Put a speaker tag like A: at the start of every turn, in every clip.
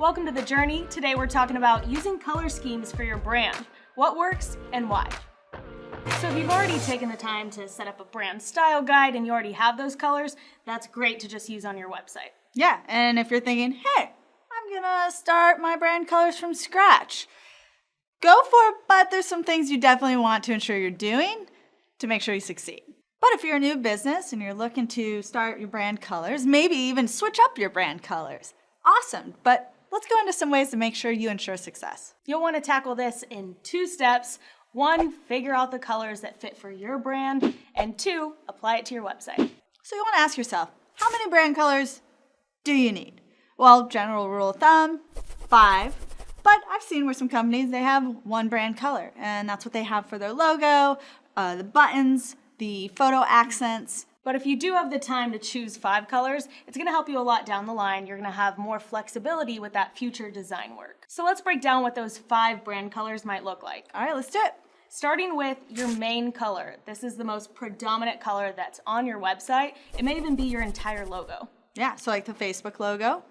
A: Welcome to The Journey. Today we're talking about using color schemes for your brand. What works and why. So if you've already taken the time to set up a brand style guide and you already have those colors, that's great to just use on your website.
B: Yeah, and if you're thinking, hey, I'm gonna start my brand colors from scratch, go for it, but there's some things you definitely want to ensure you're doing to make sure you succeed. But if you're a new business and you're looking to start your brand colors, maybe even switch up your brand colors, awesome, but let's go into some ways to make sure you ensure success.
A: You'll want to tackle this in 2 steps. 1, figure out the colors that fit for your brand, and 2, apply it to your website.
B: So you want to ask yourself, how many brand colors do you need? Well, general rule of thumb, 5. But I've seen where some companies, they have 1 brand color, and that's what they have for their logo, the buttons, the photo accents.
A: But if you do have the time to choose 5 colors, it's going to help you a lot down the line. You're going to have more flexibility with that future design work. So let's break down what those 5 brand colors might look like.
B: All right, let's do it.
A: Starting with your main color. This is the most predominant color that's on your website. It may even be your entire logo.
B: Yeah, so like the Facebook logo,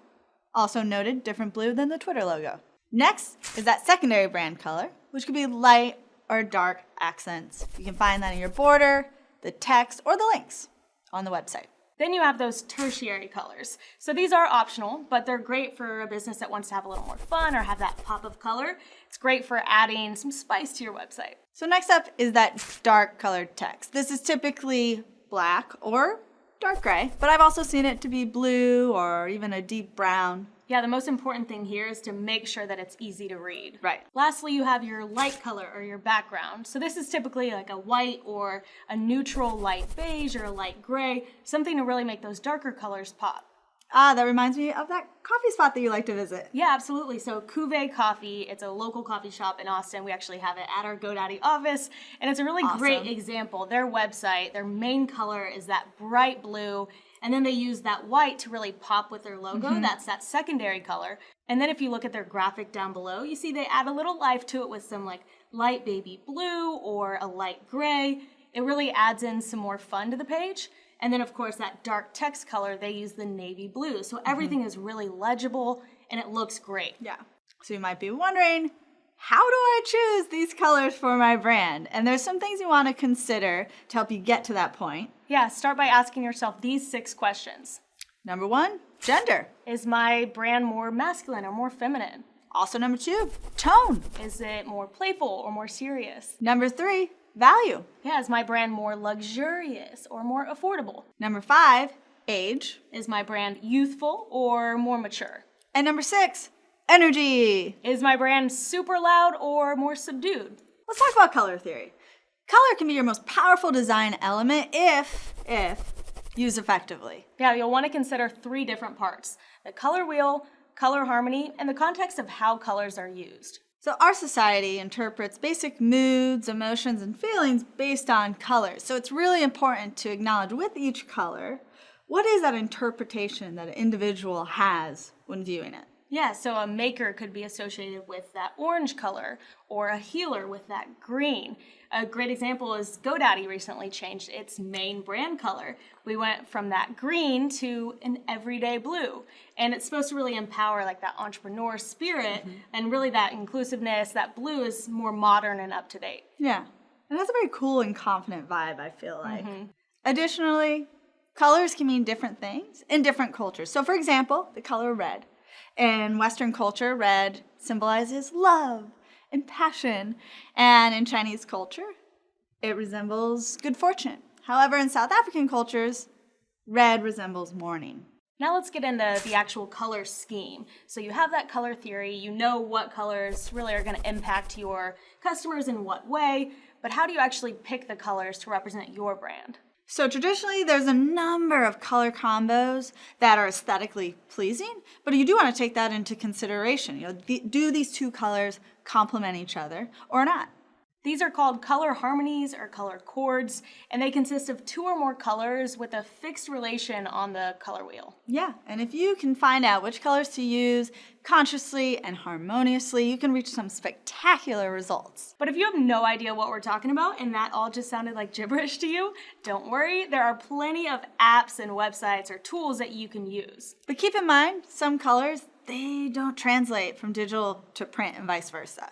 B: also noted different blue than the Twitter logo. Next is that secondary brand color, which could be light or dark accents. You can find that in your border, the text, or the links on the website.
A: Then you have those tertiary colors. So these are optional, but they're great for a business that wants to have a little more fun or have that pop of color. It's great for adding some spice to your website.
B: So next up is that dark colored text. This is typically black or dark gray, but I've also seen it to be blue or even a deep brown.
A: Yeah, the most important thing here is to make sure that it's easy to read.
B: Right.
A: Lastly, you have your light color or your background. So this is typically like a white or a neutral light beige or a light gray, something to really make those darker colors pop.
B: Ah, that reminds me of that coffee spot that you like to visit.
A: Yeah, absolutely. So Cuvée Coffee, it's a local coffee shop in Austin. We actually have it at our GoDaddy office, and it's a really great example. Their website, their main color is that bright blue, and then they use that white to really pop with their logo. That's that secondary color. And then if you look at their graphic down below, you see they add a little life to it with some like light baby blue or a light gray. It really adds in some more fun to the page. And then, of course, that dark text color, they use the navy blue. So everything is really legible, and it looks great.
B: Yeah. So you might be wondering, how do I choose these colors for my brand? And there's some things you want to consider to help you get to that point.
A: Yeah, start by asking yourself these 6 questions.
B: Number 1, gender.
A: Is my brand more masculine or more feminine?
B: Also number 2, tone.
A: Is it more playful or more serious?
B: Number 3, value.
A: Yeah, is my brand more luxurious or more affordable?
B: Number 5, age.
A: Is my brand youthful or more mature?
B: And number 6, energy.
A: Is my brand super loud or more subdued?
B: Let's talk about color theory. Color can be your most powerful design element if used effectively.
A: Yeah, you'll want to consider 3 different parts: the color wheel, color harmony, and the context of how colors are used.
B: So our society interprets basic moods, emotions, and feelings based on colors. So it's really important to acknowledge with each color, what is that interpretation that an individual has when viewing it?
A: Yeah, so a maker could be associated with that orange color or a healer with that green. A great example is GoDaddy recently changed its main brand color. We went from that green to an everyday blue. And it's supposed to really empower like that entrepreneur spirit and really that inclusiveness. That blue is more modern and up to date.
B: Yeah, it has a very cool and confident vibe, I feel like. Additionally, colors can mean different things in different cultures. So for example, the color red. In Western culture, red symbolizes love and passion. And in Chinese culture, it resembles good fortune. However, in South African cultures, red resembles mourning.
A: Now let's get into the actual color scheme. So you have that color theory, you know what colors really are going to impact your customers in what way, but how do you actually pick the colors to represent your brand?
B: So traditionally, there's a number of color combos that are aesthetically pleasing, but you do want to take that into consideration. You know, do these 2 colors complement each other or not?
A: These are called color harmonies or color chords, and they consist of 2 or more colors with a fixed relation on the color wheel.
B: Yeah, and if you can find out which colors to use consciously and harmoniously, you can reach some spectacular results.
A: But if you have no idea what we're talking about and that all just sounded like gibberish to you, don't worry, there are plenty of apps and websites or tools that you can use.
B: But keep in mind, some colors, they don't translate from digital to print and vice versa.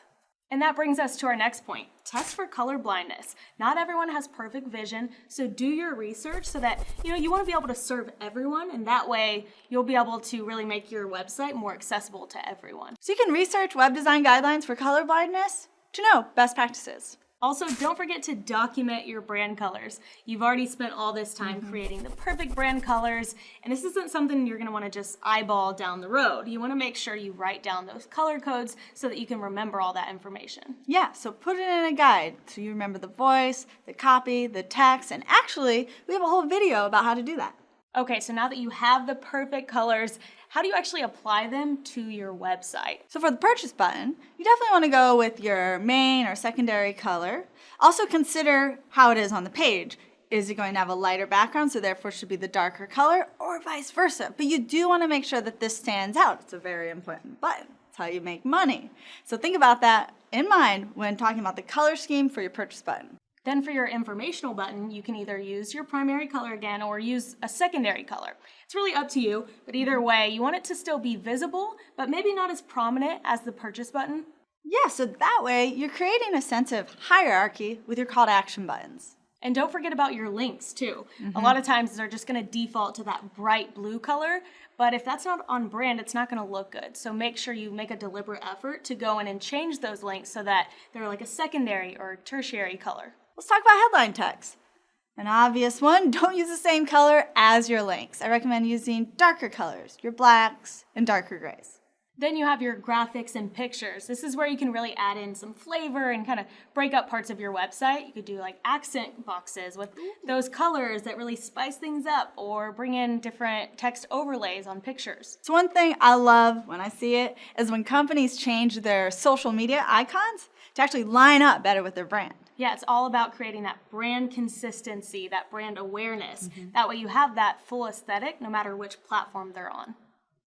A: And that brings us to our next point. Test for color blindness. Not everyone has perfect vision, so do your research so that you want to be able to serve everyone, and that way you'll be able to really make your website more accessible to everyone.
B: So you can research web design guidelines for color blindness to know best practices.
A: Also, don't forget to document your brand colors. You've already spent all this time creating the perfect brand colors, and this isn't something you're gonna wanna just eyeball down the road. You wanna make sure you write down those color codes so that you can remember all that information.
B: Yeah, so put it in a guide so you remember the voice, the copy, the text, and actually, we have a whole video about how to do that.
A: Okay, so now that you have the perfect colors, how do you actually apply them to your website?
B: So for the purchase button, you definitely want to go with your main or secondary color. Also consider how it is on the page. Is it going to have a lighter background, so therefore should be the darker color, or vice versa? But you do want to make sure that this stands out. It's a very important button. It's how you make money. So think about that in mind when talking about the color scheme for your purchase button.
A: Then for your informational button, you can either use your primary color again or use a secondary color. It's really up to you, but either way, you want it to still be visible, but maybe not as prominent as the purchase button.
B: Yeah, so that way you're creating a sense of hierarchy with your call to action buttons.
A: And don't forget about your links too. A lot of times they're just gonna default to that bright blue color, but if that's not on brand, it's not gonna look good. So make sure you make a deliberate effort to go in and change those links so that they're like a secondary or tertiary color.
B: Let's talk about headline text. An obvious one, don't use the same color as your links. I recommend using darker colors, your blacks and darker grays.
A: Then you have your graphics and pictures. This is where you can really add in some flavor and kind of break up parts of your website. You could do like accent boxes with those colors that really spice things up, or bring in different text overlays on pictures.
B: So one thing I love when I see it is when companies change their social media icons to actually line up better with their brand.
A: Yeah, it's all about creating that brand consistency, that brand awareness. That way you have that full aesthetic no matter which platform they're on.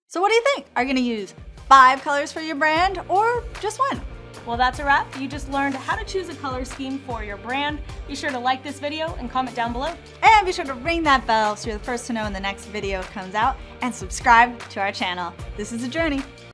B: So what do you think? Are you going to use 5 colors for your brand or just one?
A: Well, that's a wrap. You just learned how to choose a color scheme for your brand. Be sure to like this video and comment down below.
B: And be sure to ring that bell so you're the first to know when the next video comes out, and subscribe to our channel. This is a journey.